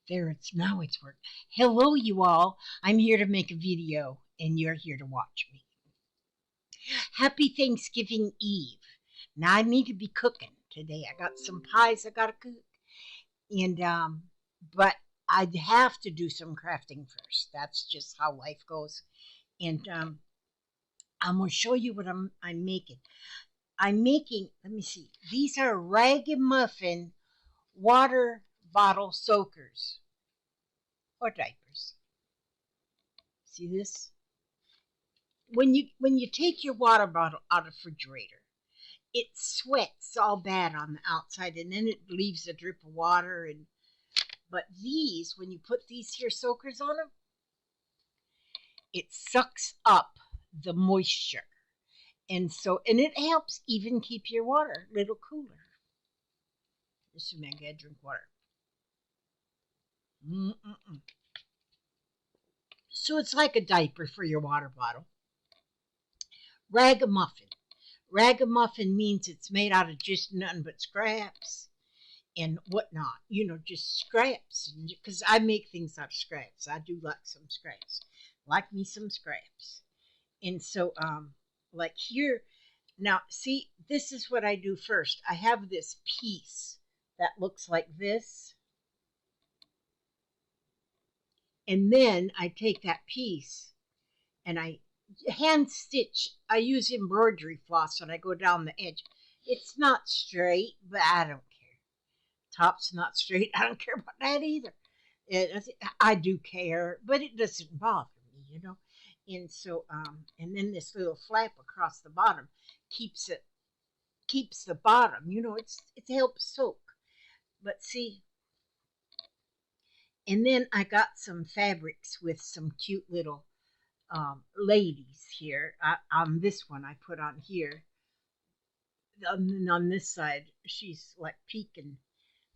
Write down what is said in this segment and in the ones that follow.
There, it's working. Hello, you all. I'm here to make a video, and you're here to watch me. Happy Thanksgiving Eve. Now I need to be cooking today. I got some pies I gotta cook, and but I'd have to do some crafting first. That's just how life goes. And I'm gonna show you what I'm making. I'm making. Let me see. These are ragamuffin water bottle soakers or diapers. See this? When you take your water bottle out of the refrigerator, it sweats all bad on the outside, and then it leaves a drip of water. And but these, when you put these here soakers on them, it sucks up the moisture, and it helps even keep your water a little cooler. This is me. I gotta drink water. Mm-mm-mm. So it's like a diaper for your water bottle. Ragamuffin. Ragamuffin means it's made out of just nothing but scraps and whatnot. Just scraps. Because I make things out of scraps. I do like some scraps. Like me some scraps. And so, like here, now, see, this is what I do first. I have this piece that looks like this. And then I take that piece and I hand stitch. I use embroidery floss when I go down the edge. It's not straight, but I don't care. Top's not straight. I don't care about that either. I do care, but it doesn't bother me. And so, and then this little flap across the bottom keeps the bottom. It helps soak. But see, and then I got some fabrics with some cute little ladies here. On this one, I put on here. On this side, she's like peeking.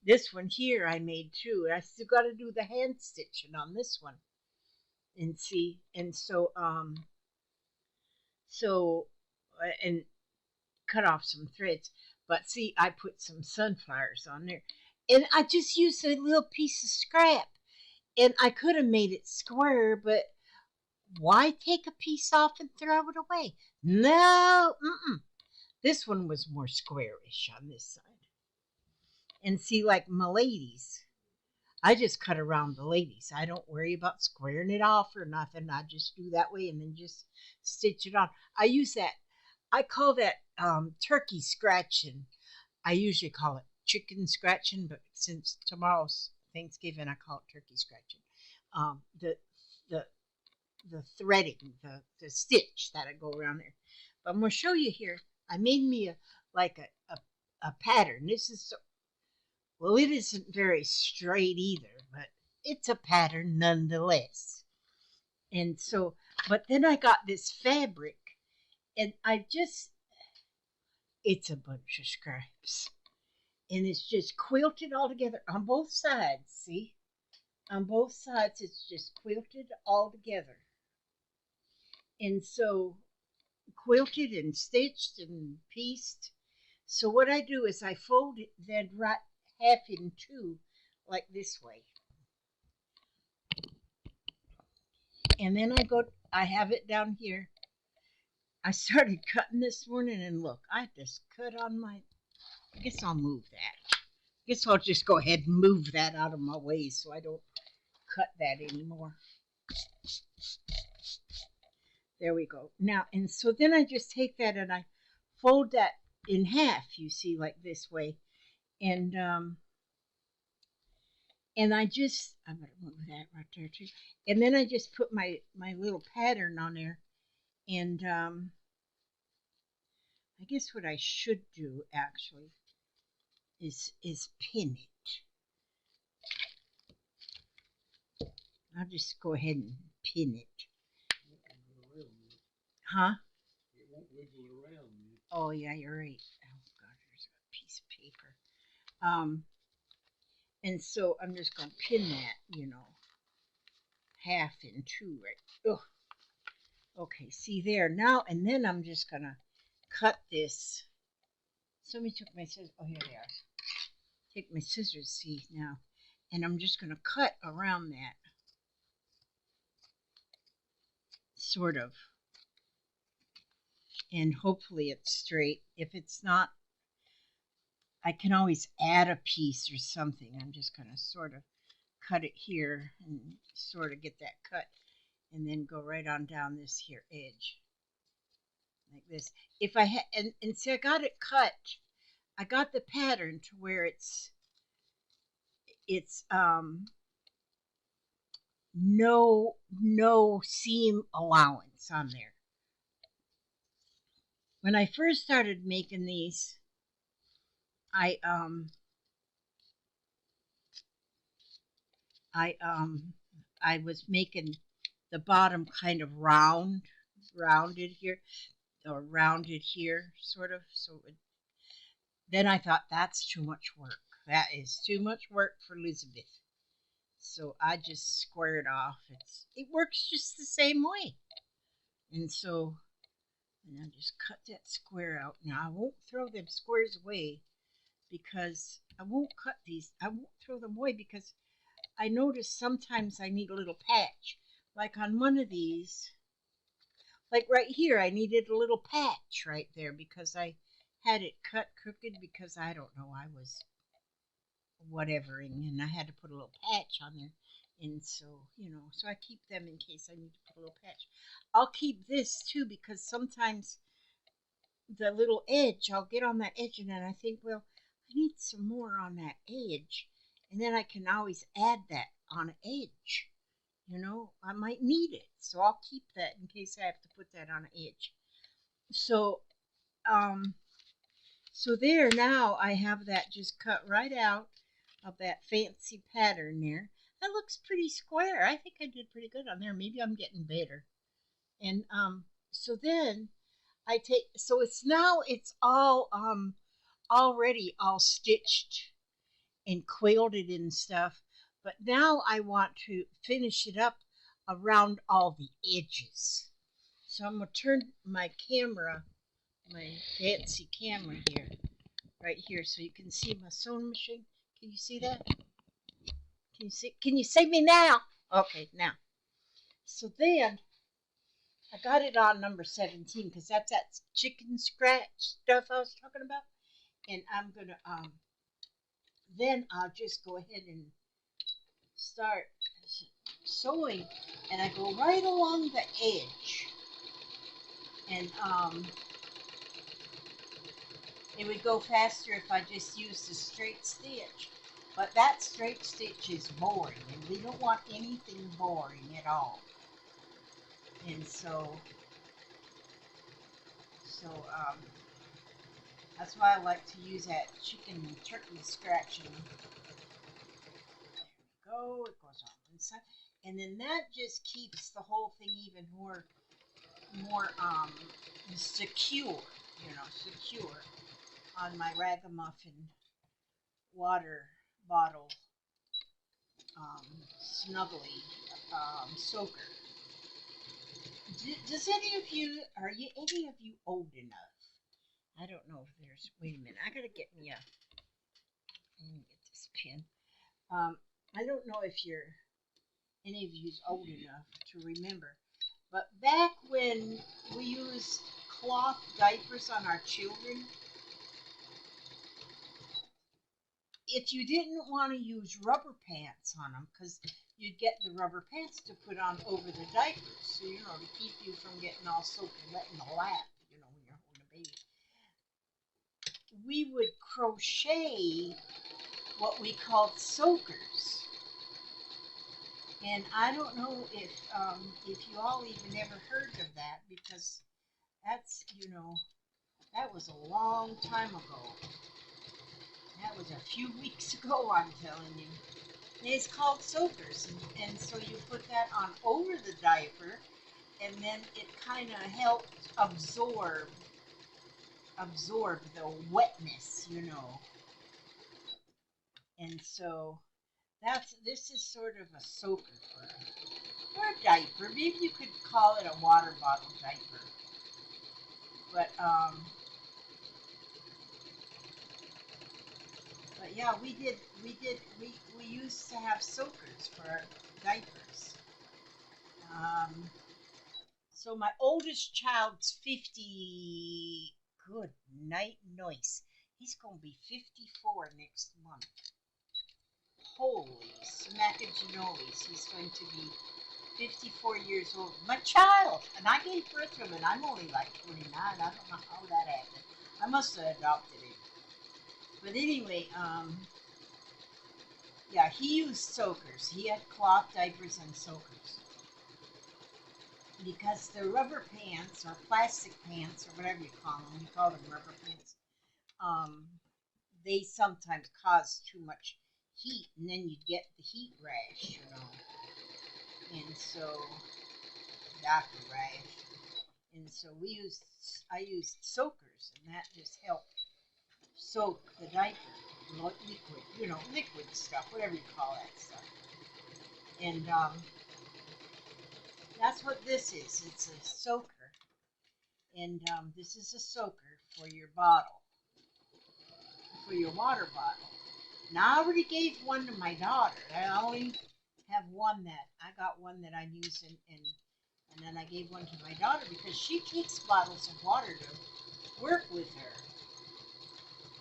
This one here I made too. I still got to do the hand stitching on this one, and see, and and cut off some threads. But see, I put some sunflowers on there, and I just used a little piece of scrap, and I could have made it square, but why take a piece off and throw it away? No, this one was more squarish on this side. And see, like my ladies, I just cut around the ladies. I don't worry about squaring it off or nothing. I just do that way and then just stitch it on. I use that. I call that turkey scratching. I usually call it chicken scratching, but since tomorrow's Thanksgiving, I call it turkey scratching. The the the threading, the stitch that I go around there. But I'm going to show you here. I made me a pattern. This is well, it isn't very straight either, but it's a pattern nonetheless. And so, but then I got this fabric, and it's a bunch of scraps, and it's just quilted all together on both sides. See, on both sides, it's just quilted all together. And so quilted and stitched and pieced. So what I do is I fold it then right half in two, like this way. And then I have it down here. I started cutting this morning, and look, I just cut on I guess I'll move that. I guess I'll just go ahead and move that out of my way so I don't cut that anymore. There we go. Now, and so then I just take that and I fold that in half, you see, like this way. And I'm gonna move that right there too. And then I just put my little pattern on there. And I guess what I should do actually is pin it. I'll just go ahead and pin it. Huh? It won't wiggle around. Oh yeah, you're right. Oh God, there's a piece of paper. And so I'm just gonna pin that, half in two, right? Ugh. Okay, see there now, and then I'm just gonna cut this. Somebody took my scissors. Oh, here they are. Take my scissors, see now, And I'm just going to cut around that, sort of, and hopefully it's straight. If it's not, I can always add a piece or something. I'm just going to sort of cut it here and sort of get that cut, and then go right on down this here edge like this. If I had, and see, I got it cut. I got the pattern to where it's no seam allowance on there. When I first started making these, I I um I was making the bottom kind of rounded here, or rounded here, sort of. So then I thought, that's too much work. That is too much work for Elizabeth. So I just squared off. It works just the same way. And so, and I just cut that square out. Now I won't throw them squares away, because I won't cut these. I won't throw them away, because I notice sometimes I need a little patch. Like on one of these, like right here, I needed a little patch right there because I had it cut crooked, because I don't know, I was whatevering, and I had to put a little patch on there. And so, so I keep them in case I need to put a little patch. I'll keep this too, because sometimes the little edge, I'll get on that edge, and then I think, well, I need some more on that edge. And then I can always add that on an edge. I might need it. So I'll keep that in case I have to put that on an edge. So, so there, now I have that just cut right out of that fancy pattern there. That looks pretty square. I think I did pretty good on there. Maybe I'm getting better. And so then so it's all already all stitched and quilted and stuff. But now I want to finish it up around all the edges. So I'm going to turn my camera, my fancy camera here, right here, so you can see my sewing machine. Can you see that? Can you see me now? Okay, now. So then I got it on number 17, because that's that chicken scratch stuff I was talking about. And I'm going to then I'll just go ahead and start sewing, and I go right along the edge, and it would go faster if I just used a straight stitch, but that straight stitch is boring, and we don't want anything boring at all. And so that's why I like to use that chicken and turkey scratching. Go, it goes on one side, and then that just keeps the whole thing even more secure, secure on my ragamuffin water bottle snuggly soaker. Are any of you old enough? I don't know if there's, wait a minute, I gotta get me let me get this pen. I don't know if any of you's old enough to remember, but back when we used cloth diapers on our children, if you didn't want to use rubber pants on them, because you'd get the rubber pants to put on over the diapers, so to keep you from getting all soaked and wet in the lap, when you're holding a baby, we would crochet what we called soakers. And I don't know if you all even ever heard of that, because that's, that was a long time ago. That was a few weeks ago, I'm telling you. And it's called soakers, and so you put that on over the diaper, and then it kind of helped absorb the wetness, And so this is sort of a soaker for a diaper. Maybe you could call it a water bottle diaper. But yeah, we used to have soakers for our diapers. So my oldest child's 50. Good night, noise. He's going to be 54 next month. Holy smackaginolies. He's going to be 54 years old. My child. And I gave birth to him, and I'm only like 29. I don't know how that happened. I must have adopted him. But anyway, yeah, he used soakers. He had cloth diapers and soakers. Because the rubber pants or plastic pants or whatever you call them, we call them rubber pants, they sometimes cause too much heat, and then you get the heat rash, you know. And so, doctor rash. And so I used soakers, and that just helped soak the diaper, liquid, you know, liquid stuff, whatever you call that stuff. And that's what this is. It's a soaker. And this is a soaker for your bottle, for your water bottle. Now, I already gave one to my daughter. I only have one that, I got one that I use, and then I gave one to my daughter because she takes bottles of water to work with her.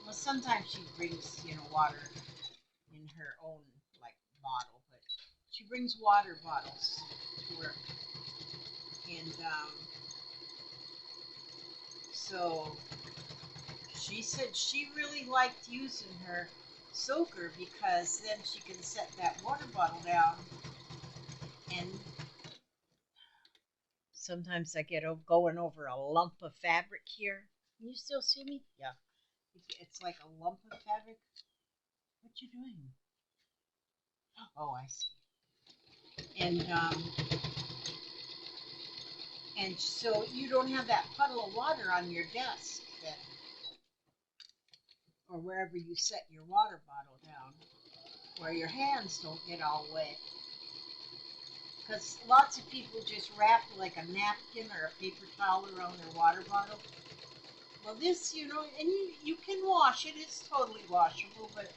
Well, sometimes she brings, you know, water in her own, like, bottle, but she brings water bottles to work. And so she said she really liked using her soaker because then she can set that water bottle down, and sometimes I get going over a lump of fabric here. Can you still see me? Yeah. It's like a lump of fabric. What you doing? Oh, I see. And so you don't have that puddle of water on your desk that, or wherever you set your water bottle down, where your hands don't get all wet. Because lots of people just wrap like a napkin or a paper towel around their water bottle. Well, this, you know, and you can wash it. It's totally washable, but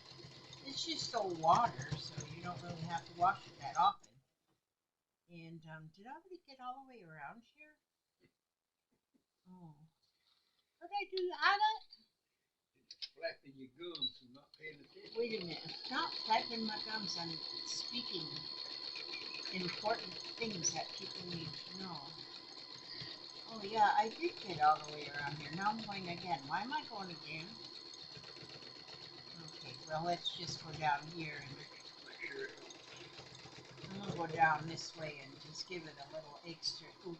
it's just old water, so you don't really have to wash it that often. And did I already get all the way around here? Oh, what did I do? Flapping your gums and not paying attention. Wait a minute. Stop flapping my gums. I'm speaking important things that people need to know. Oh yeah, I did get all the way around here. Now I'm going again. Why am I going again? Okay, well, let's just go down here and I'm going to go down this way and just give it a little extra oomph.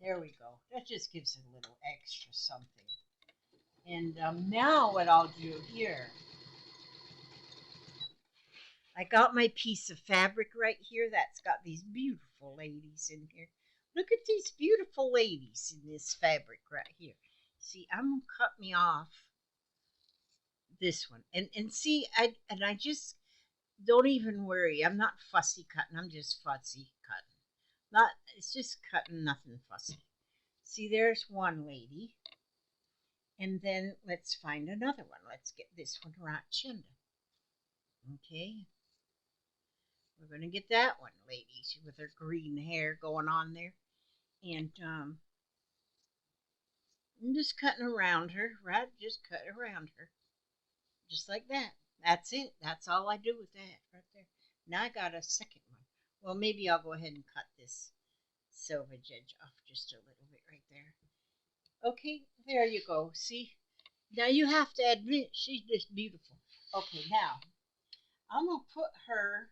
There we go. That just gives it a little extra something. And now what I'll do here, I got my piece of fabric right here that's got these beautiful ladies in here. Look at these beautiful ladies in this fabric right here. See, I'm going to cut me off this one. And see, I just don't even worry. I'm not fussy cutting. I'm just fussy cutting. It's just cutting, nothing fussy. See, there's one lady. And then let's find another one. Let's get this one right, Chinda. Okay. We're going to get that one, ladies, with her green hair going on there. And I'm just cutting around her, right? Just cut around her. Just like that. That's it. That's all I do with that right there. Now I got a second one. Well, maybe I'll go ahead and cut this selvage edge off just a little bit right there. Okay, there you go. See? Now you have to admit she's just beautiful. Okay, now I'm going to put her.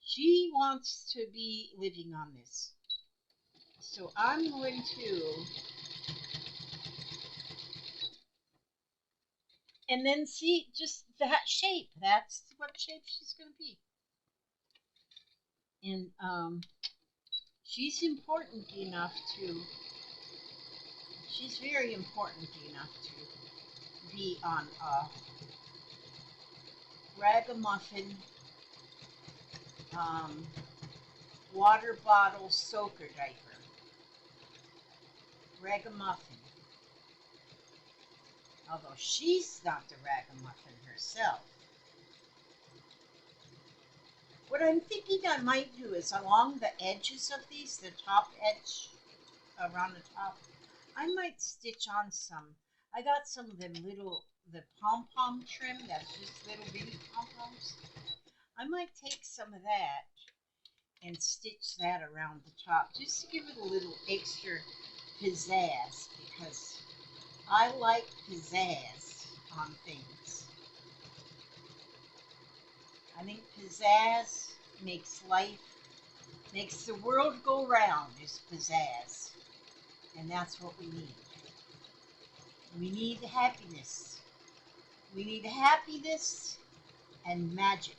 She wants to be living on this. So I'm going to. And then see just that shape. That's what shape she's going to be. And she's important enough to. She's very important enough to be on a ragamuffin water bottle soaker diaper. Ragamuffin. Although she's not the ragamuffin herself. What I'm thinking I might do is along the edges of these, the top edge around the top, I might stitch on some. I got some of them little, the pom-pom trim, that's just little bitty pom-poms. I might take some of that and stitch that around the top just to give it a little extra pizzazz because I like pizzazz on things. I think pizzazz makes life, makes the world go round is pizzazz. And that's what we need. We need happiness. We need happiness and magic.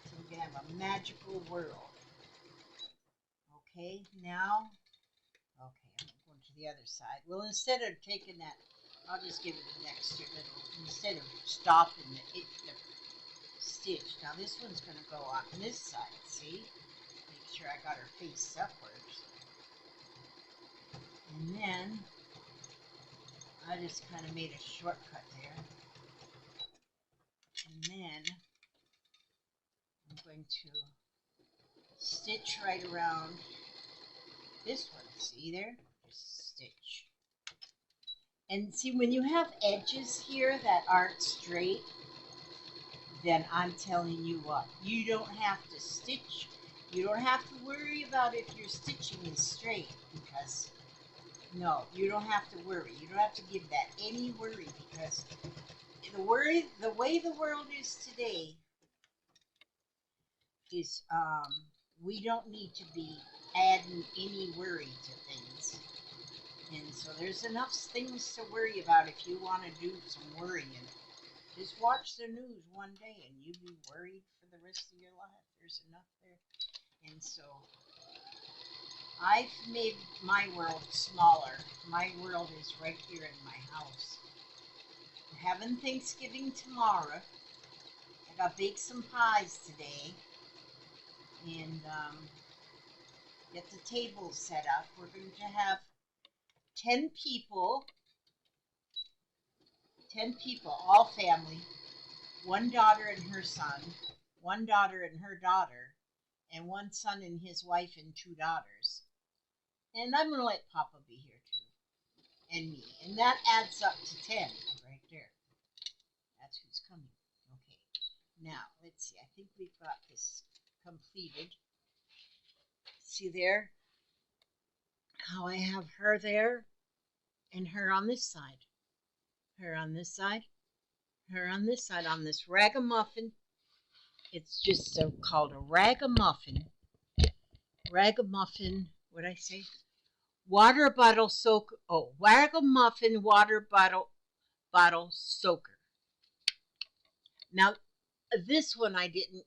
So we can have a magical world. Okay, now, okay, I'm going to the other side. Well, instead of taking that, I'll just give it an extra little, instead of stopping the stitch. Now this one's going to go on this side, see? Make sure I got her face upwards. And then I just kind of made a shortcut there. And then I'm going to stitch right around this one. See there? Just stitch. And see, when you have edges here that aren't straight, then I'm telling you what, you don't have to stitch. You don't have to worry about if your stitching is straight because, no, you don't have to worry. You don't have to give that any worry because the way the world is today is we don't need to be adding any worry to things. And so there's enough things to worry about if you want to do some worrying. Just watch the news one day and you'll be worried for the rest of your life. There's enough there. And so I've made my world smaller. My world is right here in my house. We're having Thanksgiving tomorrow. I got baked some pies today. And get the table set up. We're going to have 10 people, all family, one daughter and her son, one daughter and her daughter, and one son and his wife and two daughters. And I'm going to let Papa be here too, and me. And that adds up to 10 right there. That's who's coming. Okay. Now, let's see. I think we've got this completed. See there? How I have her there and her on this side. Her on this side. Her on this side on this ragamuffin. It's just called a ragamuffin. Ragamuffin, what'd I say? Water bottle soak. Oh, ragamuffin water bottle soaker. Now, this one I didn't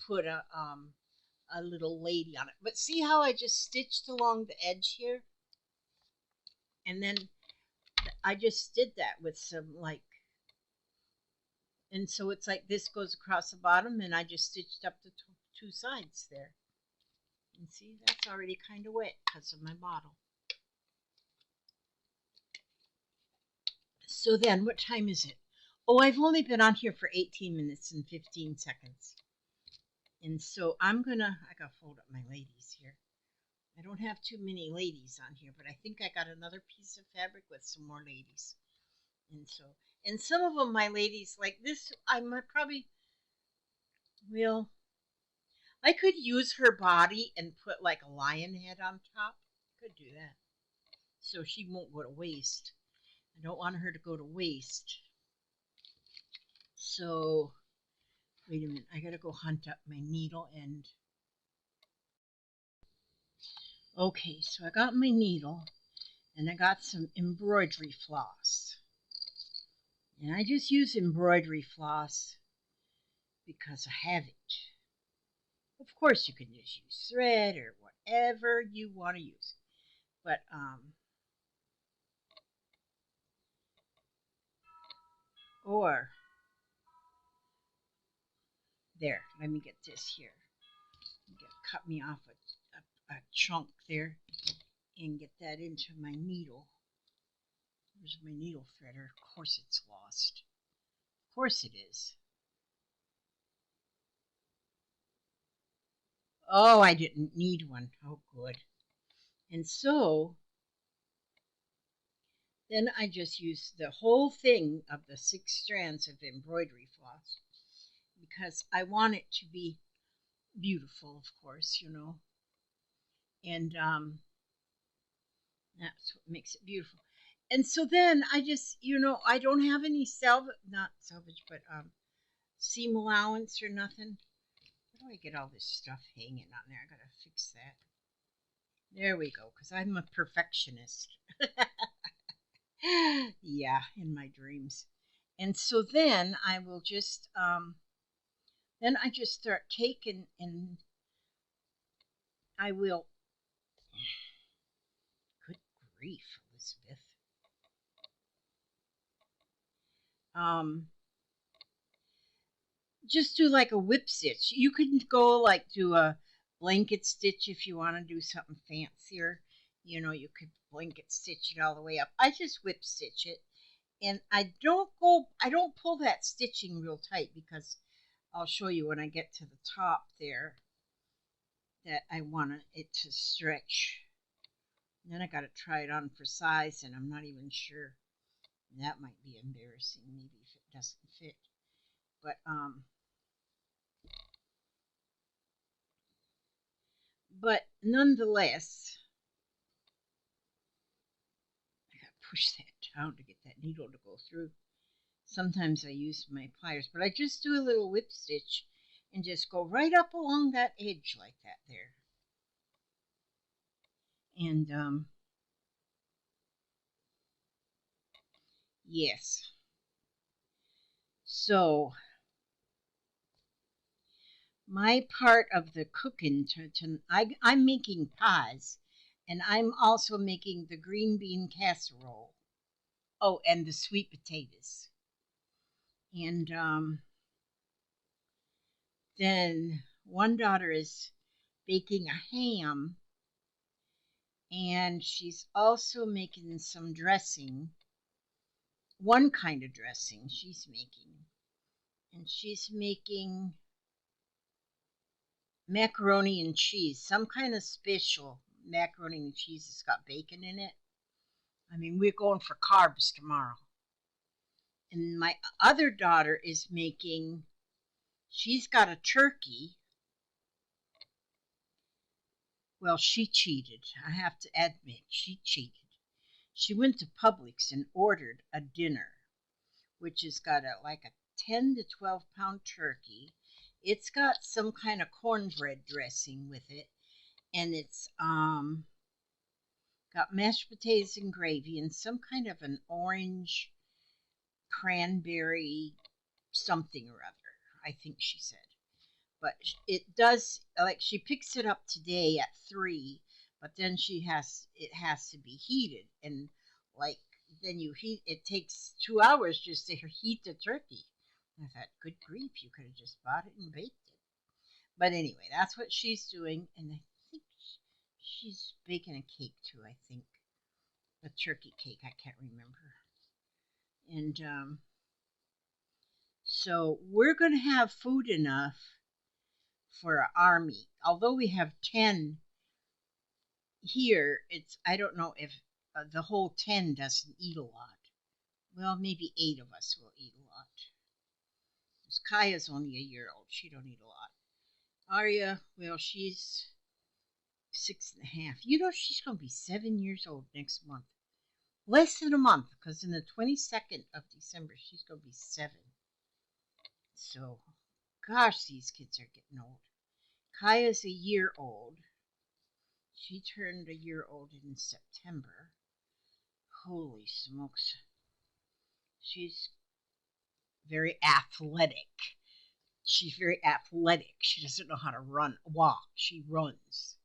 put a little lady on it. But see how I just stitched along the edge here? And then I just did that with some like, and so it's like this goes across the bottom and I just stitched up the two sides there. And see, that's already kind of wet because of my bottle. So then, what time is it? Oh, I've only been on here for 18 minutes and 15 seconds. And so I gotta fold up my ladies here. I don't have too many ladies on here, but I think I got another piece of fabric with some more ladies. And so, and some of them, my ladies, like this, I might probably, well, I could use her body and put like a lion head on top. Could do that. So she won't go to waste. I don't want her to go to waste. So, wait a minute. I gotta go hunt up my needle and. Okay, so I got my needle and I got some embroidery floss. And I just use embroidery floss because I have it. Of course, you can just use thread or whatever you want to use. But, or, there, let me get this here. Cut me off a chunk there and get that into my needle. Where's my needle threader? Of course it's lost. Of course it is. Oh, I didn't need one. Oh, good. And so then I just used the whole thing of the 6 strands of embroidery floss because I want it to be beautiful, of course, and that's what makes it beautiful. And so then I just, I don't have any not salvage, but seam allowance or nothing. Where do I get all this stuff hanging on there? I gotta fix that. There we go, because I'm a perfectionist. Yeah, in my dreams. And so then I will just, then I just start taking, and I will, good grief, Elizabeth. Um, just do like a whip stitch. You could go like do a blanket stitch if you want to do something fancier. You could blanket stitch it all the way up. I just whip stitch it, and I don't pull that stitching real tight because I'll show you when I get to the top there that I want it to stretch. And then I got to try it on for size, and I'm not even sure. That might be embarrassing, maybe if it doesn't fit. But nonetheless, I got to push that down to get that needle to go through. Sometimes I use my pliers, but I just do a little whip stitch and just go right up along that edge like that there. And yes. So my part of the cooking, I'm making pies, and I'm also making the green bean casserole. Oh, and the sweet potatoes. And then one daughter is baking a ham, and she's also making some dressing. One kind of dressing she's making, and she's making macaroni and cheese, some kind of special macaroni and cheese that's got bacon in it. I mean, we're going for carbs tomorrow. And my other daughter is making, she's got a turkey. Well, she cheated. I have to admit, she cheated. She went to Publix and ordered a dinner, which has got like a 10 to 12 pound turkey. It's got some kind of cornbread dressing with it, and it's got mashed potatoes and gravy and some kind of an orange cranberry something or other, I think she said. But it does, like, she picks it up today at 3, but then it has to be heated, and like then you heat it takes 2 hours just to heat the turkey. I thought, good grief, you could have just bought it and baked it. But anyway, that's what she's doing, and I think she's baking a cake too. I think a turkey cake. I can't remember. And so we're going to have food enough for our army. Although we have 10 here, it's I don't know if the whole 10 doesn't eat a lot. Well, maybe 8 of us will eat a lot. Because Kaya's only a year old. She don't eat a lot. Arya, well, she's 6.5. She's going to be 7 years old next month. Less than a month, because in the 22nd of December, she's going to be 7. So, gosh, these kids are getting old. Kaya's a year old. She turned a year old in September. Holy smokes. She's very athletic. She's very athletic. She doesn't know how to walk. She runs.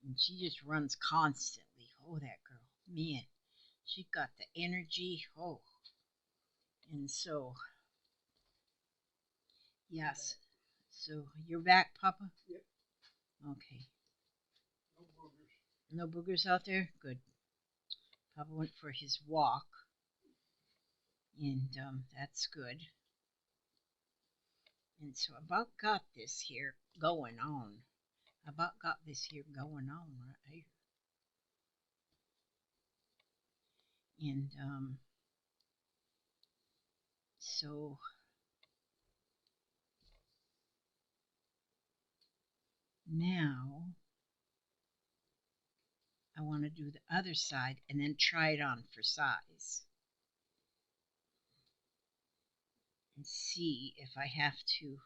And she just runs constantly. Oh, that girl. Man, she got the energy. Oh. And so, yes. So, you're back, Papa? Yep. Okay. No boogers. No boogers out there? Good. Papa went for his walk. and that's good. And so about got this here going on. About got this here going on right here. And so now I want to do the other side and then try it on for size and see if I have to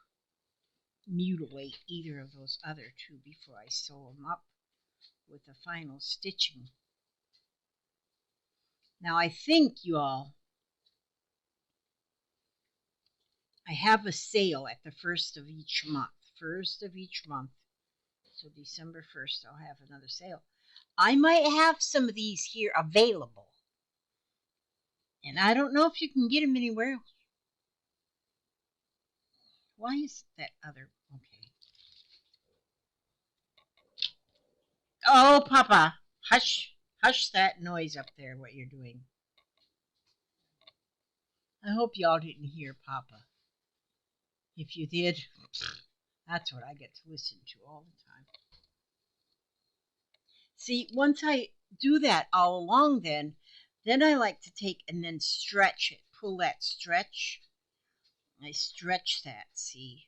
mutilate either of those other two before I sew them up with the final stitching. Now I think, you all, I have a sale at the first of each month. First of each month. So December 1st, I'll have another sale. I might have some of these here available. And I don't know if you can get them anywhere else. Why is that other? Okay. Oh, Papa. Hush. Hush that noise up there, what you're doing. I hope y'all didn't hear Papa. If you did, that's what I get to listen to all the time. See, once I do that all along, then I like to take and then stretch it. Pull that stretch. I stretch that, see?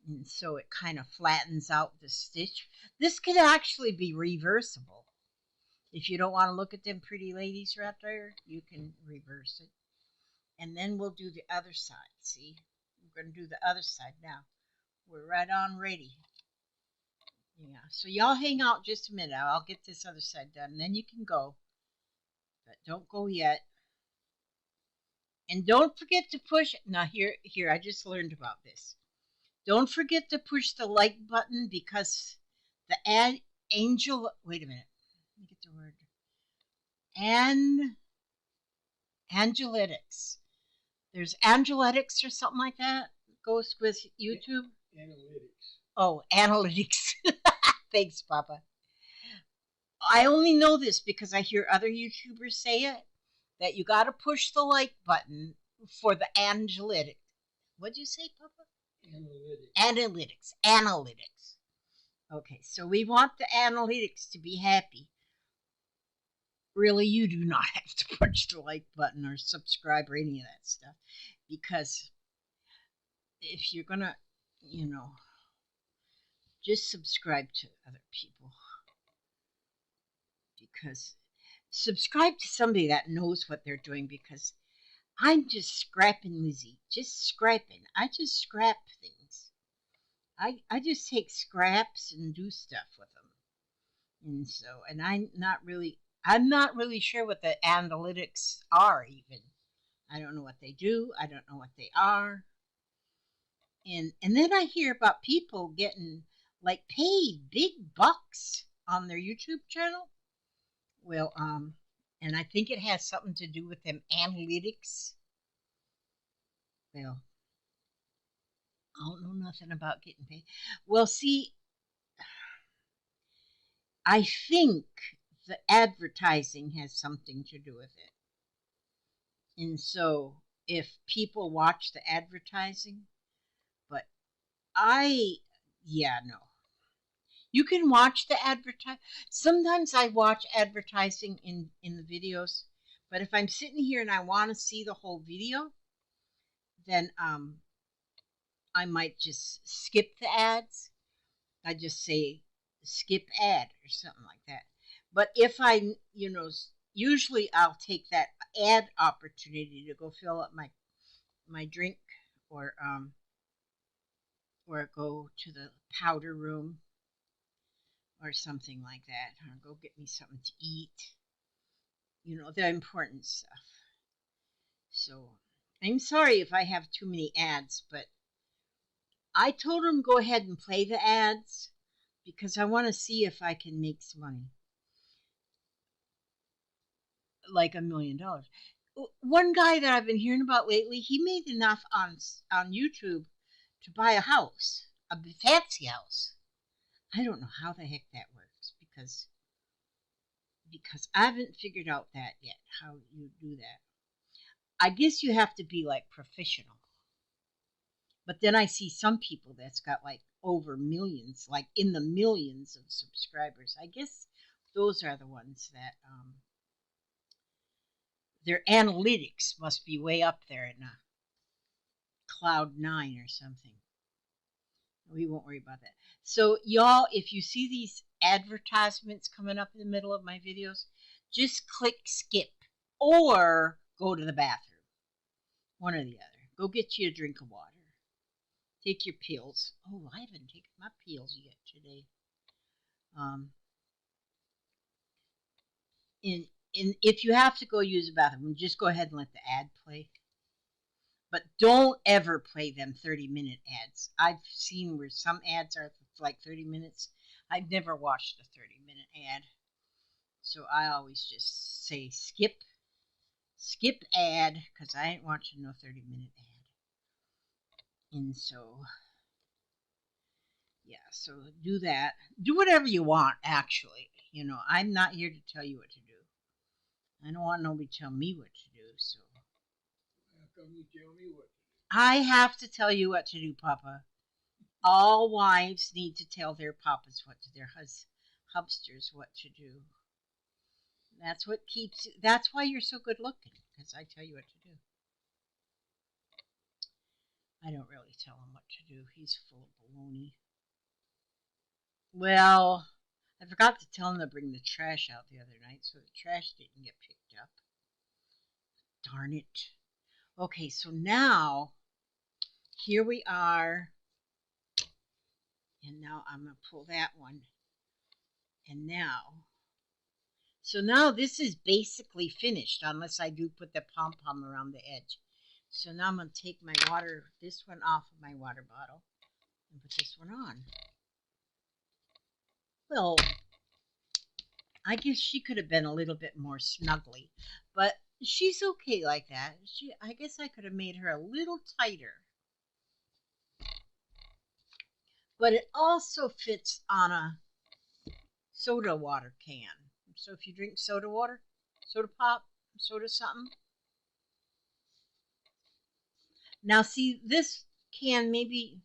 And so it kind of flattens out the stitch. This could actually be reversible. If you don't want to look at them pretty ladies right there, you can reverse it. And then we'll do the other side, see? We're going to do the other side now. We're right on ready. Yeah, so y'all hang out just a minute. I'll get this other side done, and then you can go. But don't go yet. And don't forget to push. Now, here, I just learned about this. Don't forget to push the like button because the wait a minute. Let me get the word. Angeletics. There's Angeletics or something like that. Goes with YouTube. Analytics. Oh, analytics. Thanks, Papa. I only know this because I hear other YouTubers say it, that you got to push the like button for the analytics. What'd you say, Papa? Analytics. Analytics. Okay, so we want the analytics to be happy. Really, you do not have to push the like button or subscribe or any of that stuff, because if you're gonna, you know, just subscribe to other people, because subscribe to somebody that knows what they're doing, because I'm just scrapping, Lizzie, just scrapping. I just scrap things. I just take scraps and do stuff with them. And so, and I'm not really sure what the analytics are even. I don't know what they do. I don't know what they are. And then I hear about people getting like paid big bucks on their YouTube channel. Well, and I think it has something to do with them analytics. Well, I don't know nothing about getting paid. Well, see, I think the advertising has something to do with it. And so if people watch the advertising, but yeah, no. You can watch the advertise. Sometimes I watch advertising in the videos, but if I'm sitting here and I want to see the whole video, then I might just skip the ads. I just say skip ad or something like that. But if I, usually I'll take that ad opportunity to go fill up my drink, or go to the powder room or something like that, or go get me something to eat. The important stuff. So I'm sorry if I have too many ads, but I told them go ahead and play the ads because I want to see if I can make some money. Like $1,000,000. One guy that I've been hearing about lately, he made enough on YouTube to buy a house, a fancy house. I don't know how the heck that works because I haven't figured out that yet, how you do that. I guess you have to be like professional. But then I see some people that's got like over millions, like in the millions of subscribers. I guess those are the ones that their analytics must be way up there in a cloud nine or something. We won't worry about that. So, y'all, if you see these advertisements coming up in the middle of my videos, just click skip or go to the bathroom. One or the other. Go get you a drink of water. Take your pills. Oh, I haven't taken my pills yet today. Um, and, and if you have to go use the bathroom, just go ahead and let the ad play. But don't ever play them 30-minute ads. I've seen where some ads are like 30 minutes. I've never watched a 30-minute ad. So I always just say skip ad, because I ain't watching no 30-minute ad. And so, yeah, so do that. Do whatever you want, actually. You know, I'm not here to tell you what to do. I don't want nobody to tell me what to do, so. How come you tell me what to I have to tell you what to do, Papa. All wives need to tell their papas what to, their hubsters what to do. That's what keeps. That's why you're so good looking, because I tell you what to do. I don't really tell him what to do. He's full of baloney. Well, I forgot to tell him to bring the trash out the other night, so the trash didn't get picked up. Darn it. Okay, so now here we are, and now I'm gonna pull that one, and now. So now this is basically finished, unless I do put the pom-pom around the edge. So now I'm going to take my water, this one off of my water bottle, and put this one on. Well, I guess she could have been a little bit more snuggly, but she's okay like that. I guess I could have made her a little tighter. But it also fits on a soda water can. So if you drink soda water, soda pop, soda something. Now see, this can maybe,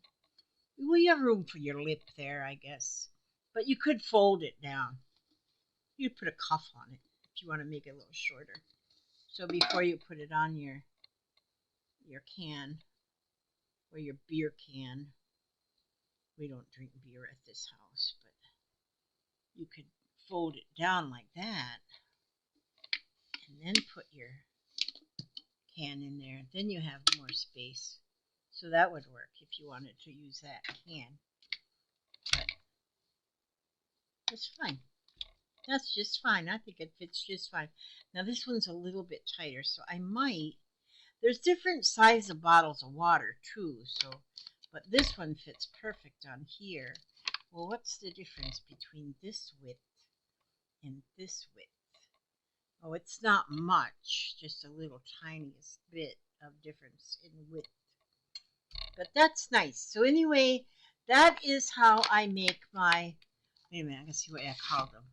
well, you have room for your lip there, I guess. But you could fold it down. You could put a cuff on it if you want to make it a little shorter. So before you put it on your can or your beer can, we don't drink beer at this house, but you could fold it down like that and then put your can in there. Then you have more space. So that would work if you wanted to use that can. But it's fine. That's just fine. I think it fits just fine. Now this one's a little bit tighter, so I might. There's different size of bottles of water too, so but this one fits perfect on here. Well, what's the difference between this width and this width? Oh, it's not much, just a little tiniest bit of difference in width. But that's nice. So anyway, that is how I make my, wait a minute, I can see what I called them.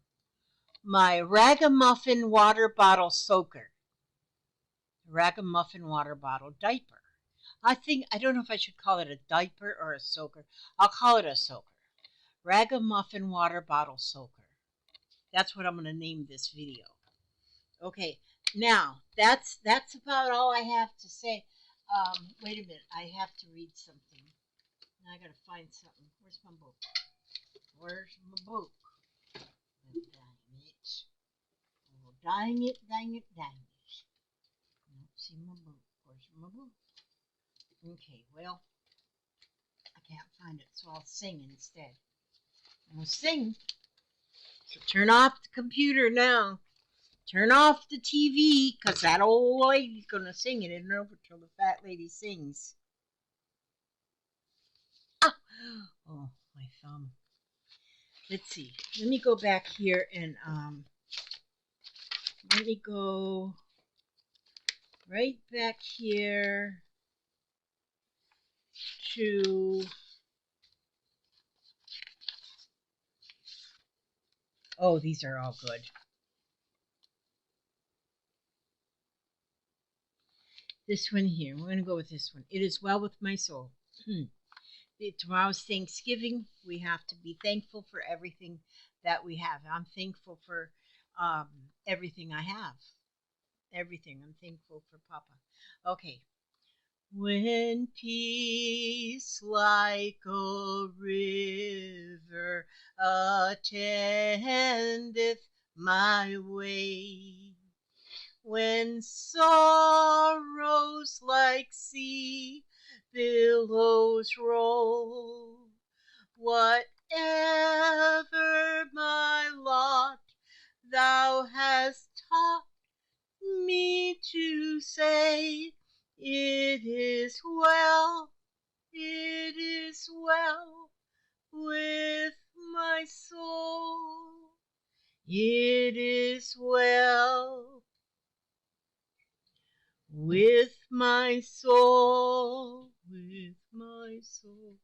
My ragamuffin water bottle soaker. Ragamuffin water bottle diaper. I don't know if I should call it a diaper or a soaker. I'll call it a soaker. Ragamuffin water bottle soaker. That's what I'm going to name this video. Okay, now that's about all I have to say. Wait a minute, I have to read something. Now I got to find something. Where's my book? Where's my book? Dang it. Oh, dang it, dang it, dang it. I don't see my book. Where's my book? Okay, well, I can't find it, so I'll sing instead. I'm going to sing. So turn off the computer now. Turn off the TV, because that old lady's going to sing it. It isn't over till the fat lady sings. Ah! Oh, my thumb. Let's see. Let me go back here and let me go right back here to, oh, these are all good. This one here. We're going to go with this one. It is well with my soul. Tomorrow's Thanksgiving. We have to be thankful for everything that we have. I'm thankful for um, everything I have. Everything. I'm thankful for Papa. Okay. When peace like a river attendeth my way, when sorrows like sea billows roll, whatever my lot, thou hast taught me to say, it is well, it is well with my soul. It is well with my soul, with my soul.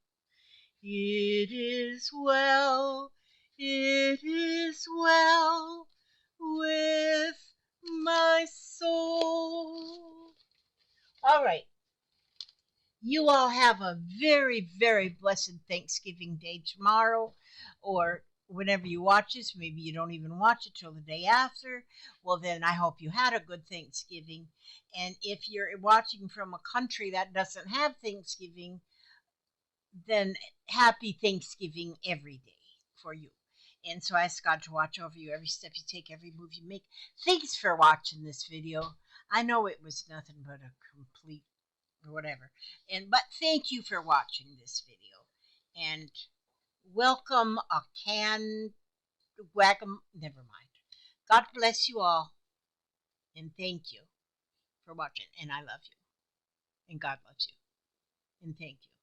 It is well, it is well with my soul. All right. You all have a very, very blessed Thanksgiving Day tomorrow, or whenever you watch this. Maybe you don't even watch it till the day after. Well, then I hope you had a good Thanksgiving. And if you're watching from a country that doesn't have Thanksgiving, then happy Thanksgiving every day for you. And so I ask God to watch over you every step you take, every move you make. Thanks for watching this video. I know it was nothing but a complete or whatever. But thank you for watching this video. And welcome a canned wagam. Never mind. God bless you all. And thank you for watching. And I love you. And God loves you. And thank you.